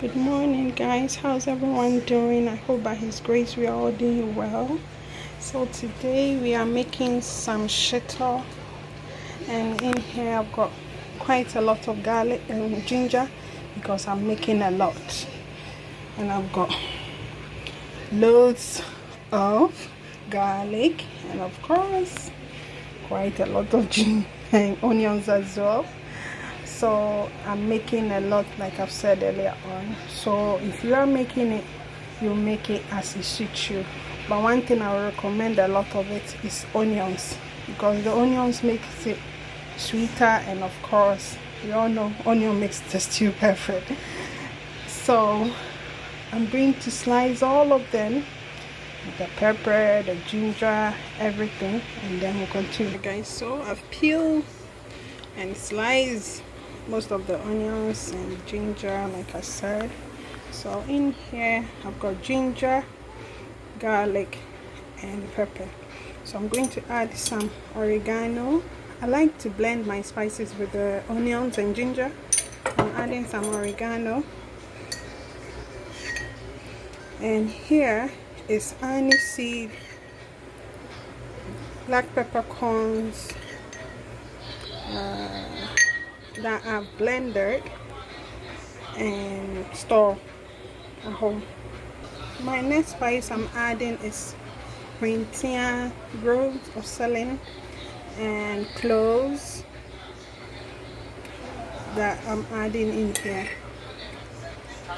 Good morning, guys. How's everyone doing? I hope by His grace we are all doing well. So today we are making some shito, and in here I've got quite a lot of garlic and ginger because I'm making a lot, and I've got loads of garlic and of course quite a lot of ginger and onions as well. So I'm making a lot, like I've said earlier on. So if you are making it, you make it as it suits you. But one thing I will recommend a lot of it is onions, because the onions makes it sweeter, and of course you all know onion makes the stew perfect. So I'm going to slice all of them, the pepper, the ginger, everything, and then we'll continue, guys. So I've peeled and sliced most of the onions and ginger, like I said. So in here I've got ginger, garlic and pepper. So I'm going to add some oregano. I like to blend my spices with the onions and ginger. I'm adding some oregano, and here is aniseed, black peppercorns that I've blended and store at home. My next spice I'm adding is groves or Seline and cloves that I'm adding in here.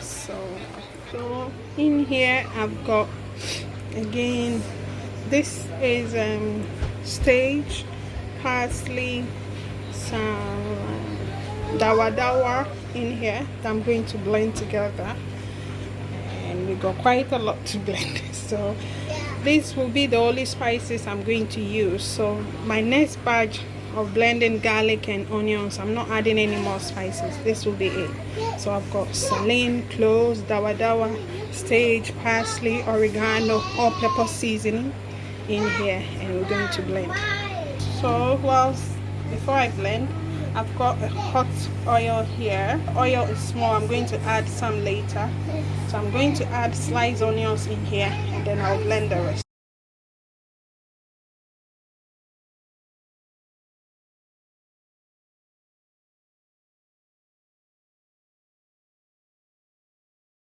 So in here I've got, again, this is stage, parsley, some dawa in here that I'm going to blend together, and we got quite a lot to blend. So this will be the only spices I'm going to use. So my next batch of blending garlic and onions, I'm not adding any more spices. This will be it. So I've got Seline, cloves, dawa, stage, parsley, oregano, all pepper seasoning in here, and we're going to blend. So before I blend, I've got a hot oil here. Oil is small. I'm going to add some later. So I'm going to add sliced onions in here, and then I'll blend the rest.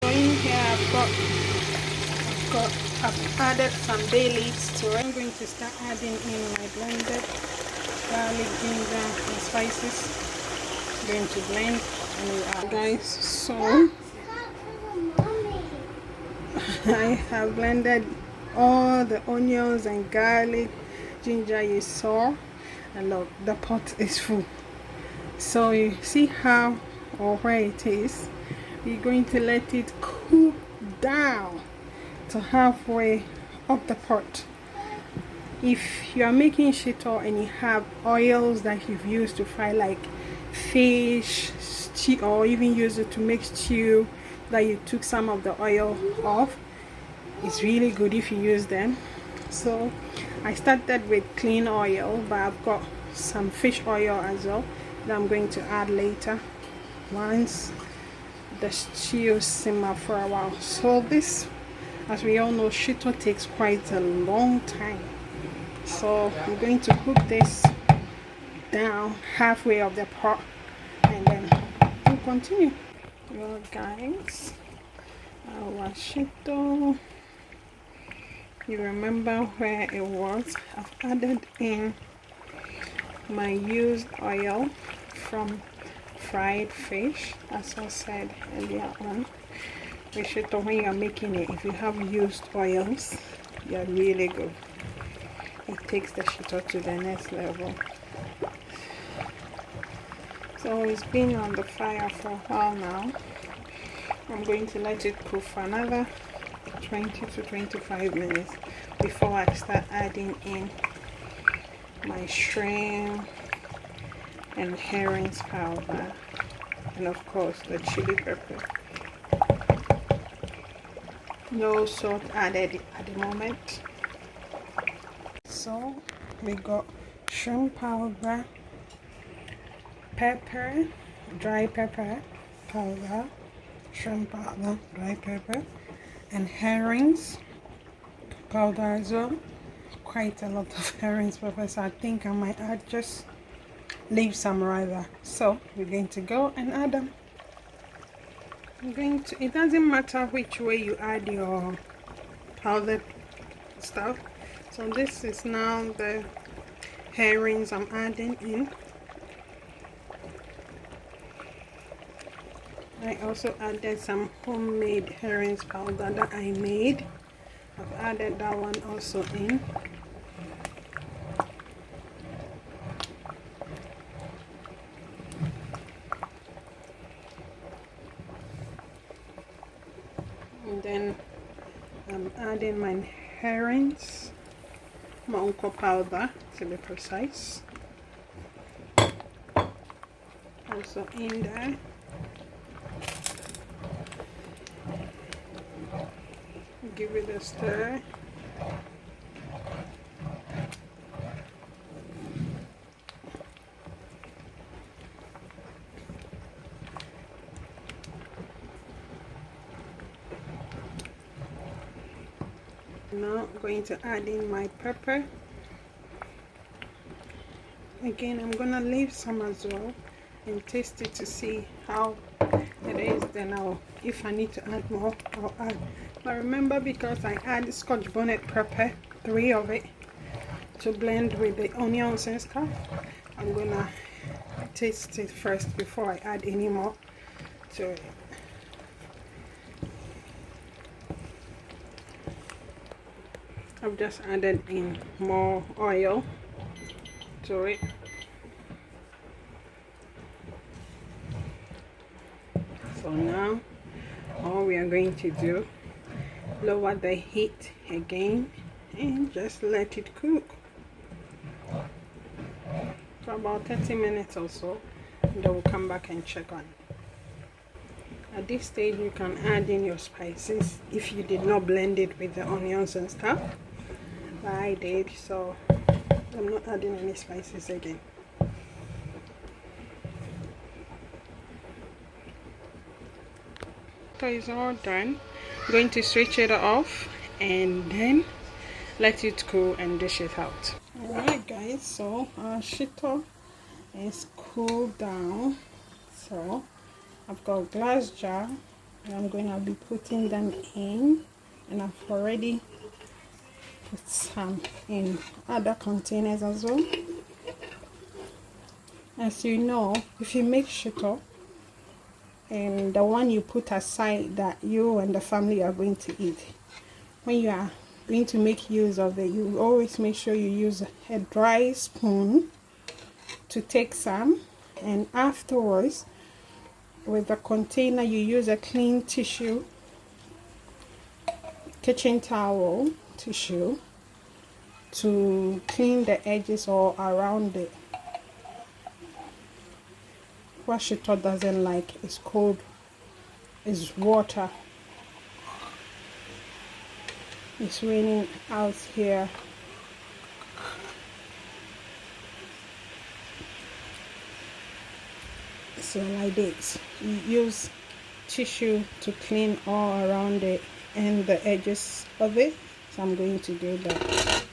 So in here I've added some bay leaves to it. I'm going to start adding in my blended garlic, ginger and spices. I'm going to blend, and we add, guys. So I have blended all the onions and garlic, ginger you saw, and look, the pot is full. So you see how or where it is. We're going to let it cool down to halfway of the pot. If you are making shito and you have oils that you've used to fry, like fish, stew, or even use it to make stew, that you took some of the oil off, it's really good if you use them. So I started with clean oil, but I've got some fish oil as well that I'm going to add later once the stew simmer for a while. So this, as we all know, shito takes quite a long time. So I'm going to cook this down halfway of the pot, and then we'll continue. Well, guys, our shito, you remember where it was. I've added in my used oil from fried fish, as I said earlier on. With shito, when you're making it, if you have used oils, you're really good. It takes the shito to the next level. So it's been on the fire for a while now. I'm going to let it cook for another 20 to 25 minutes before I start adding in my shrimp and herrings powder, and of course the chili pepper. No salt added at the moment. So we got shrimp powder, pepper, dry pepper powder, shrimp powder, dry pepper, and herrings powder as well. Quite a lot of herrings pepper, so I think I might add just leave some rather. So we're going to go and add them. It doesn't matter which way you add your powdered stuff. So this is now the herrings I'm adding in. I also added some homemade herrings powder that I made. I've added that one also in. And then I'm adding my herrings, my uncle powder to be precise, also in there. Give it a stir. Now I'm going to add in my pepper. Again, I'm gonna leave some as well and taste it to see how it is. Then if I need to add more, I'll add. But remember, because I add Scotch bonnet pepper, 3 of it, to blend with the onions and stuff, I'm gonna taste it first before I add any more to it. I've just added in more oil to it. So now all we are going to do, lower the heat again and just let it cook for about 30 minutes or so, and then we'll come back and check on it. At this stage you can add in your spices if you did not blend it with the onions and stuff, but I did, so I'm not adding any spices again. So it's all done. I'm going to switch it off and then let it cool and dish it out. Alright guys, so our shito is cooled down. So I've got a glass jar and I'm going to be putting them in, and I've already put some in other containers as well. As you know, if you make shito, and the one you put aside that you and the family are going to eat, when you are going to make use of it, you always make sure you use a dry spoon to take some, and afterwards with the container you use a clean tissue, kitchen towel tissue, to clean the edges or around it. What Shito doesn't like is cold, is water. It's raining out here. So like this, you use tissue to clean all around it and the edges of it. So I'm going to do that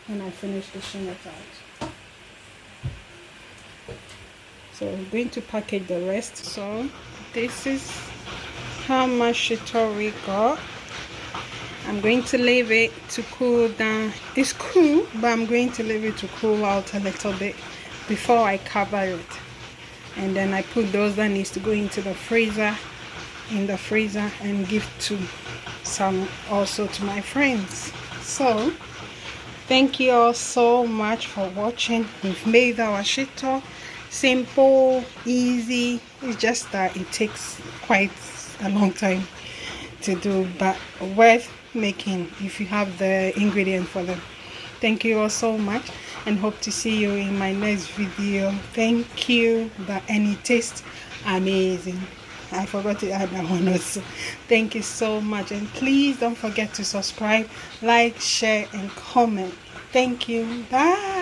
when I finish dishing it out. So we're going to package the rest. So this is how much shito we got. I'm going to leave it to cool down. It's cool, but I'm going to leave it to cool out a little bit before I cover it. And then I put those that needs to go into the freezer, and give to some also to my friends. So thank you all so much for watching. We've made our shito simple, easy. It's just that it takes quite a long time to do, but worth making if you have the ingredient for them. Thank you all so much, and hope to see you in my next video. Thank you. And it tastes amazing. I forgot to add that one also. Thank you so much, and please don't forget to subscribe, like, share and comment. Thank you. Bye.